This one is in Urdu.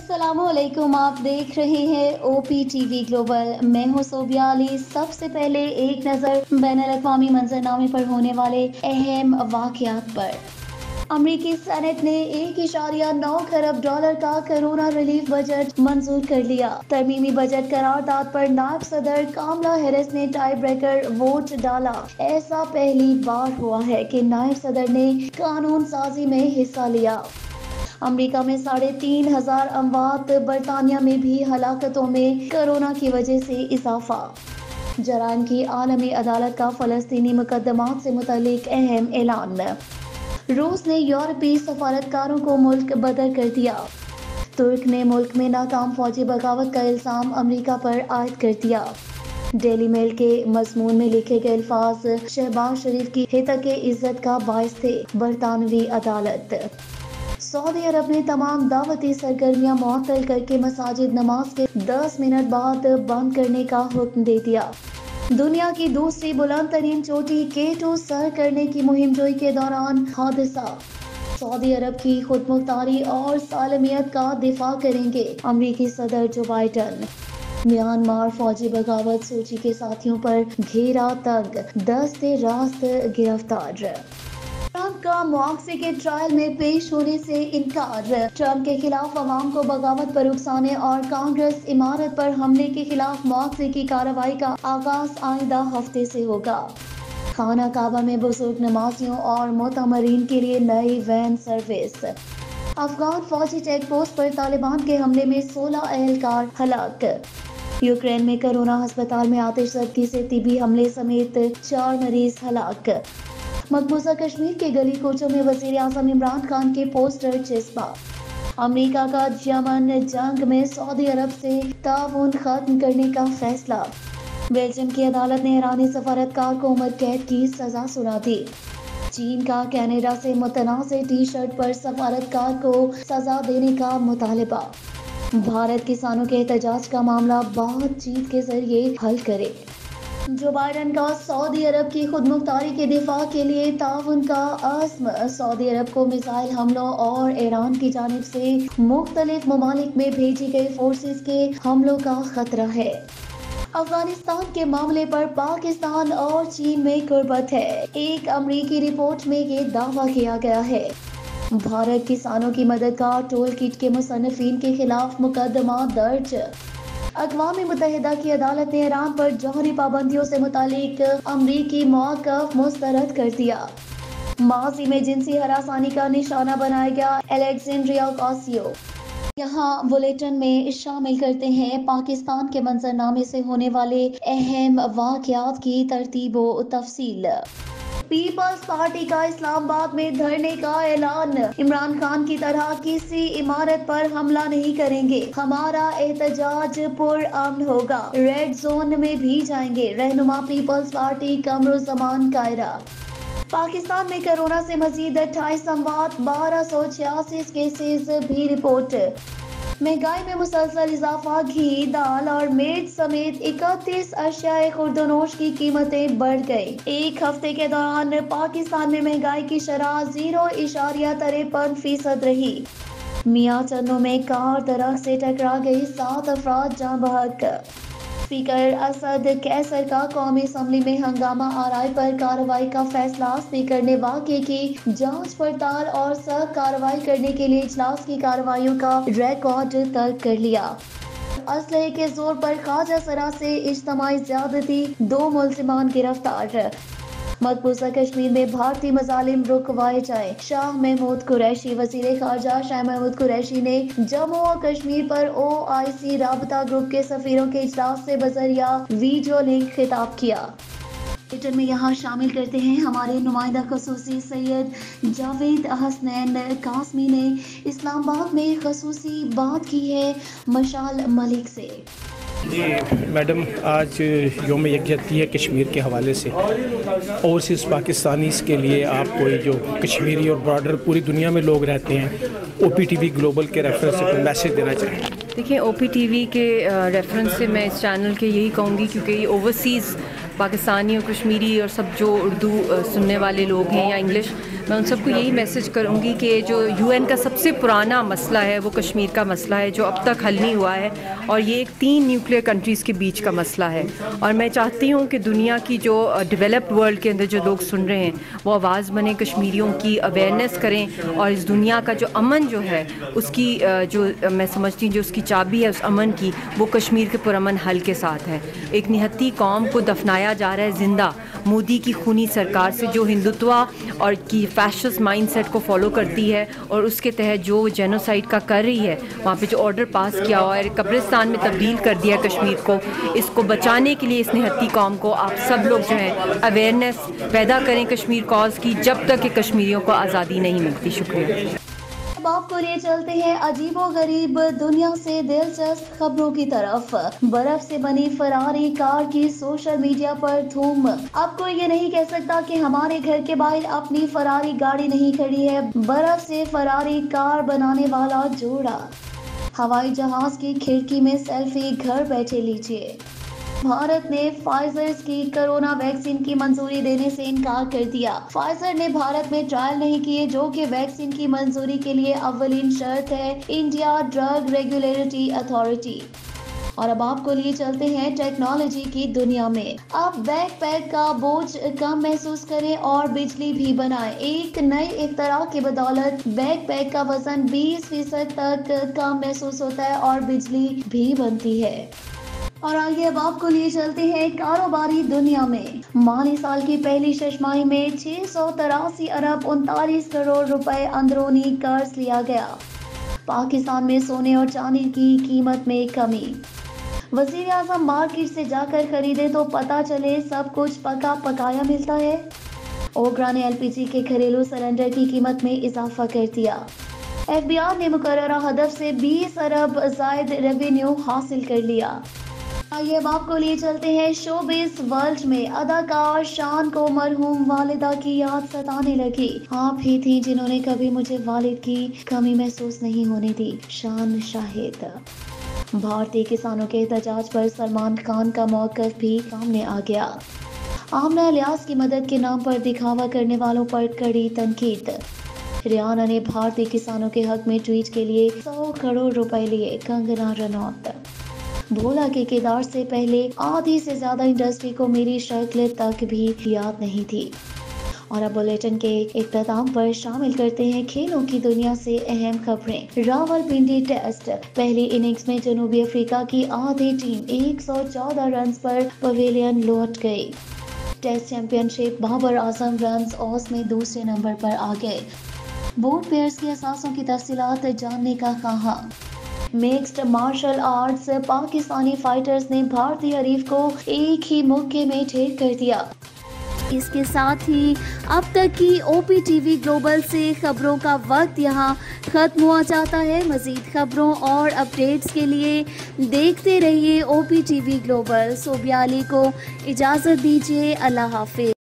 السلام علیکم، آپ دیکھ رہے ہیں او پی ٹی وی گلوبل۔ میں ہوں صوبیہ علی۔ سب سے پہلے ایک نظر بین الاقوامی منظرنامے پر ہونے والے اہم واقعات پر۔ امریکی سینٹ نے $1.9 کھرب کا کرونا ریلیف بجٹ منظور کر لیا۔ ترمیمی بجٹ قرارداد پر نائب صدر کاملا ہیرس نے ٹائی بریکر ووٹ ڈالا۔ ایسا پہلی بار ہوا ہے کہ نائب صدر نے قانون سازی میں حصہ لیا۔ امریکہ میں 3,500 اموات۔ برطانیہ میں بھی ہلاکتوں میں کورونا کی وجہ سے اضافہ۔ جرائم کی عالمی عدالت کا فلسطینی مقدمات سے متعلق اہم اعلان۔ روس نے یورپی سفارتکاروں کو ملک بدر کر دیا۔ ترک نے ملک میں ناکام فوجی بغاوت کا الزام امریکہ پر عائد کر دیا۔ ڈیلی میل کے مضمون میں لکھے گئے الفاظ شہباز شریف کی ہتک عزت کا باعث تھے۔ برطانوی عدالت۔ سعودی عرب نے تمام دعوتی سرگرمیاں معطل کر کے مساجد نماز کے 10 منٹ بعد بند کرنے کا حکم دے دیا۔ دنیا کی دوسری بلند ترین چوٹی K2 سر کرنے کی مہم جوئی کے دوران حادثہ۔ سعودی عرب کی خود مختاری اور سالمیت کا دفاع کریں گے امریکی صدر جو بائیڈن۔ میانمار فوجی بغاوت سوچی کے ساتھیوں پر گھیرا تنگ، دست راست گرفتار۔ ٹرمپ کا مواخذے کے ٹرائل میں پیش ہونے سے انکار۔ ٹرمپ کے خلاف عوام کو بغاوت پر اکسانے اور کانگریس عمارت پر حملے کے خلاف مواخذے کی کارروائی کا آغاز آئندہ ہفتے سے ہوگا۔ خانہ کعبہ میں بزرگ نمازیوں اور معتمرین کے لیے نئی وین سروس۔ افغان فوجی چیک پوسٹ پر طالبان کے حملے میں 16 اہلکار ہلاک۔ یوکرین میں کورونا ہسپتال میں آتش زدگی سے طبی عملے سمیت 4 مریض ہلاک۔ مقبوضہ کشمیر کے گلی کوچوں میں وزیر اعظم عمران خان کے پوسٹر چسپاں۔ امریکہ کا یمن جنگ میں سعودی عرب سے تعاون ختم کرنے کا فیصلہ۔ بیلجیم کی عدالت نے ایرانی سفارتکار کو عمر قید کی سزا سنا دی۔ چین کا کینیڈا سے متنازع ٹی شرٹ پر سفارتکار کو سزا دینے کا مطالبہ۔ بھارت کسانوں کے احتجاج کا معاملہ بات چیت کے ذریعے حل کرے۔ جو بائیڈن کا سعودی عرب کی خود مختاری کے دفاع کے لیے تعاون کا عزم۔ سعودی عرب کو میزائل حملوں اور ایران کی جانب سے مختلف ممالک میں بھیجی گئی فورسز کے حملوں کا خطرہ ہے۔ افغانستان کے معاملے پر پاکستان اور چین میں قربت ہے۔ ایک امریکی رپورٹ میں یہ دعویٰ کیا گیا ہے۔ بھارت کسانوں کی مدد کا ٹول کٹ کے مصنفین کے خلاف مقدمہ درج۔ اقوام متحدہ کی عدالت نے ایران پر جوہری پابندیوں سے متعلق امریکی موقف مسترد کر دیا۔ ماضی میں جنسی ہراسانی کا نشانہ بنایا گیا الیگزینڈریا اوکاسیو۔ یہاں بلیٹن میں شامل کرتے ہیں پاکستان کے منظرنامے سے ہونے والے اہم واقعات کی ترتیب و تفصیل۔ پیپلز پارٹی کا اسلام آباد میں دھرنے کا اعلان۔ عمران خان کی طرح کسی عمارت پر حملہ نہیں کریں گے، ہمارا احتجاج پرامن ہوگا، ریڈ زون میں بھی جائیں گے، رہنما پیپلز پارٹی قمرالزمان قاہرہ۔ پاکستان میں کورونا سے مزید 28 اموات، 1286 کیسز بھی رپورٹ۔ مہنگائی میں مسلسل اضافہ، گھی، دال اور میٹ سمیت 31 اشیاء خوردونوش کی قیمتیں بڑھ گئی۔ ایک ہفتے کے دوران پاکستان میں مہنگائی کی شرح 0.53% رہی۔ میاں چنو میں کار درخت سے ٹکرا گئی، 7 افراد جاں بحق۔ اسپیکر اسد قیصر کا قومی اسمبلی میں ہنگامہ آرائی پر کارروائی کا فیصلہ۔ اسپیکر نے واقعے کی جانچ پڑتال اور سخت کارروائی کرنے کے لیے اجلاس کی کارروائیوں کا ریکارڈ طلب کر لیا۔ اسلحے کے زور پر خواجہ سرا سے اجتماعی زیادتی، 2 ملزمان گرفتار۔ مقبوضہ کشمیر میں بھارتی مظالم رکوائے جائیں، شاہ محمود قریشی۔ وزیر خارجہ شاہ محمود قریشی نے جموں و کشمیر پر OIC رابطہ گروپ کے سفیروں کے اجلاس سے بذریعہ ویڈیو لنک خطاب کیا۔ بلیٹن میں یہاں شامل کرتے ہیں ہمارے نمائندہ خصوصی سید جاوید حسنین قاسمی نے اسلام آباد میں خصوصی بات کی ہے مشال ملک سے۔ جی میڈم، آج یوم یکجہتی ہے کشمیر کے حوالے سے، اوورسیز پاکستانیز کے لیے آپ کو جو کشمیری اور برادر پوری دنیا میں لوگ رہتے ہیں، OPTV گلوبل کے ریفرنس سے کوئی میسیج دینا چاہیں؟ دیکھیں OPTV کے ریفرنس سے میں اس چینل کے یہی کہوں گی، کیونکہ یہ اوورسیز پاکستانی اور کشمیری اور سب جو اردو سننے والے لوگ ہیں یا انگلش، میں ان سب کو یہی میسج کروں گی کہ جو UN کا سب سے پرانا مسئلہ ہے وہ کشمیر کا مسئلہ ہے، جو اب تک حل نہیں ہوا ہے، اور یہ ایک 3 نیوکلیئر کنٹریز کے بیچ کا مسئلہ ہے. اور میں چاہتی ہوں کہ دنیا کی جو ڈیولپڈ ورلڈ کے اندر جو لوگ سن رہے ہیں وہ آواز بنیں، کشمیریوں کی اویئرنیس کریں، اور اس دنیا کا جو امن جو ہے اس کی جو میں سمجھتی ہوں جو اس کی چابی ہے اس امن کی، وہ کشمیر کے پرامن حل کے ساتھ ہے. ایک نہتی قوم کو دفنایا جا رہا ہے زندہ مودی کی خونی سرکار سے، جو ہندوتوا اور کی فیشسٹ مائنڈ سیٹ کو فالو کرتی ہے، اور اس کے تحت جو جینوسائڈ کا کر رہی ہے. وہاں پہ جو آرڈر پاس کیا ہوا ہے، قبرستان میں تبدیل کر دیا ہے کشمیر کو. اس کو بچانے کے لیے اس نہتی قوم کو آپ سب لوگ جو ہیں اویئرنیس پیدا کریں کشمیر کاز کی، جب تک کہ کشمیریوں کو آزادی نہیں ملتی. شکریہ. اب آپ کو لیے چلتے ہیں عجیب و غریب دنیا سے دلچسپ خبروں کی طرف. برف سے بنی فراری کار کی سوشل میڈیا پر دھوم. اب کوئی یہ نہیں کہہ سکتا کہ ہمارے گھر کے باہر اپنی فراری گاڑی نہیں کھڑی ہے. برف سے فراری کار بنانے والا جوڑا. ہوائی جہاز کی کھڑکی میں سیلفی گھر بیٹھے لیجیے. بھارت نے فائزر کی کرونا ویکسین کی منظوری دینے سے انکار کر دیا. فائزر نے بھارت میں ٹرائل نہیں کیے، جو کہ ویکسین کی منظوری کے لیے اولین شرط ہے. India drug regulatory authority. اور اب آپ کو لیے چلتے ہیں ٹیکنالوجی کی دنیا میں. آپ بیک پیک کا بوجھ کم محسوس کریں اور بجلی بھی بنائیں. ایک نئے اختراع کی بدولت بیک پیک کا وزن 20% تک کم محسوس ہوتا ہے اور بجلی بھی بنتی ہے. اور آگے اب آپ کو لیے چلتے ہیں کاروباری دنیا میں. مالی سال کی پہلی ششماہی میں 683 ارب 39 کروڑ روپے اندرونی قرض لیا گیا. پاکستان میں سونے اور چاندی کی قیمت میں کمی. وزیر اعظم مارکیٹ سے جا کر خریدے تو پتہ چلے سب کچھ پکا پکایا ملتا ہے. اوگرا نے LPG کے گھریلو سلنڈر کی قیمت میں اضافہ کر دیا. FBI نے مقررہ ہدف سے 20 ارب زائد ریونیو حاصل کر لیا. آئیے اب آپ کو لیے چلتے ہیں شوبز ورلڈ میں. اداکار شان کو مرحوم والدہ کی یاد ستانے لگی. آپ ہی تھیں جنہوں نے کبھی مجھے والد کی کمی محسوس نہیں ہونے دی. شان شاہد. بھارتی کسانوں کے احتجاج پر سلمان خان کا موقف بھی سامنے آ گیا. آمنہ الیاس کی مدد کے نام پر دکھاوا کرنے والوں پر کڑی تنقید. ریانا نے بھارتی کسانوں کے حق میں ٹویٹ کے لیے 100 کروڑ روپے لیے. کنگنا رنوت. بھولا کے کردار سے پہلے آدھی سے زیادہ انڈسٹری کو میری شکل تک بھی یاد نہیں تھی. اور اب بلیٹن کے اختتام پر شامل کرتے ہیں کھیلوں کی دنیا سے اہم خبریں. راولپنڈی ٹیسٹ پہلی اننگز میں جنوبی افریقہ کی آدھی ٹیم 114 رنز پر پویلین لوٹ گئی. ٹیسٹ چیمپئن شپ بابر اعظم رنز اوس میں دوسرے نمبر پر آ گئے. بورڈ پیئرز کے اثاثوں کی تفصیلات جاننے کا کہاں. Mixed martial arts Pakistani fighters نے بھارتی حریف کو ایک ہی موقع میں ڈھیر کر دیا. اس کے ساتھ ہی اب تک کی OPTV گلوبل سے خبروں کا وقت یہاں ختم ہوا جاتا ہے. مزید خبروں اور اپڈیٹس کے لیے دیکھتے رہیے OPTV گلوبل. صوبیہ علی کو اجازت دیجیے. اللہ حافظ.